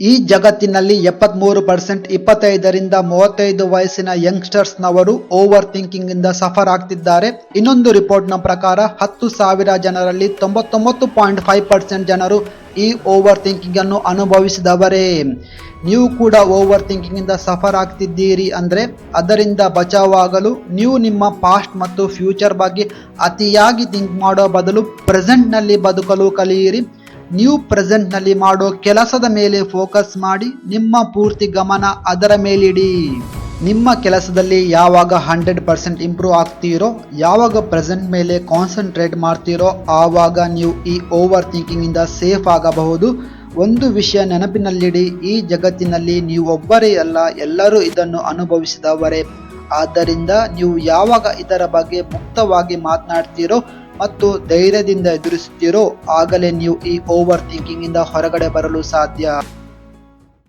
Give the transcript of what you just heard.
ಈ ಜಗತ್ತಿನಲ್ಲಿ 73% 25ರಿಂದ 35 ವಯಸ್ಸಿನ ಯಂಗ್ಸ್ಟರ್ಸ್ನವರು ಓವರ್ ಥಿಂಕಿಂಗ್ ಇಂದ ಸಫರ್ ಆಗ್ತಿದ್ದಾರೆ. ಇನ್ನೊಂದು ರಿಪೋರ್ಟ್ನ ಪ್ರಕಾರ 10,000 ಜನರಲ್ಲಿ 99.5% ಜನರು ಈ ಓವರ್ ಥಿಂಕಿಂಗ್ ಅನ್ನು ಅನುಭವಿಸಿದವರೇ. ನೀವು ಕೂಡ ಓವರ್ ಥಿಂಕಿಂಗ್ ಇಂದ ಸಫರ್ ಆಗ್ತಿದ್ದೀರಿ ಅಂದ್ರೆ ಅದರಿಂದ ಬಚಾವಾಗಲು ನೀವು ನಿಮ್ಮ ಪಾಸ್ಟ್ ಮತ್ತು ಫ್ಯೂಚರ್ ಬಗ್ಗೆ ಅತಿಯಾಗಿ ಥಿಂಕ್ ಮಾಡೋ ಬದಲು ಪ್ರೆಸೆಂಟ್ ನಲ್ಲಿ ಬದುಕಲು ಕಲಿಯಿರಿ. ನೀವು ಪ್ರೆಸೆಂಟ್ ನಲ್ಲಿ ಮಾಡೋ ಕೆಲಸದ ಮೇಲೆ ಫೋಕಸ್ ಮಾಡಿ ನಿಮ್ಮ ಪೂರ್ತಿ ಗಮನ ಅದರ ಮೇಲಿಡಿ. ನಿಮ್ಮ ಕೆಲಸದಲ್ಲಿ ಯಾವಾಗ 100% ಇಂಪ್ರೂವ್ ಆಗ್ತೀರೋ, ಯಾವಾಗ ಪ್ರೆಸೆಂಟ್ ಮೇಲೆ ಕಾನ್ಸಂಟ್ರೇಟ್ ಮಾಡ್ತೀರೋ ಆವಾಗ ನೀವು ಈ ಓವರ್ ಥಿಂಕಿಂಗ್ ಇಂದ ಸೇಫ್ ಆಗಬಹುದು. ಒಂದು ವಿಷಯ ನೆನಪಿನಲ್ಲಿಡಿ, ಈ ಜಗತ್ತಿನಲ್ಲಿ ನೀವು ಒಬ್ಬರೇ ಅಲ್ಲ, ಎಲ್ಲರೂ ಇದನ್ನು ಅನುಭವಿಸಿದವರೇ. ಆದ್ದರಿಂದ ನೀವು ಯಾವಾಗ ಇದರ ಬಗ್ಗೆ ಮುಕ್ತವಾಗಿ ಮಾತನಾಡ್ತೀರೋ ಮತ್ತು ಧೈರ್ಯದಿಂದ ಎದುರಿಸುತ್ತೀರೋ ಆಗಲೇ ನೀವು ಈ ಓವರ್ ಥಿಂಕಿಂಗ್ ಇಂದ ಹೊರಗಡೆ ಬರಲು ಸಾಧ್ಯ.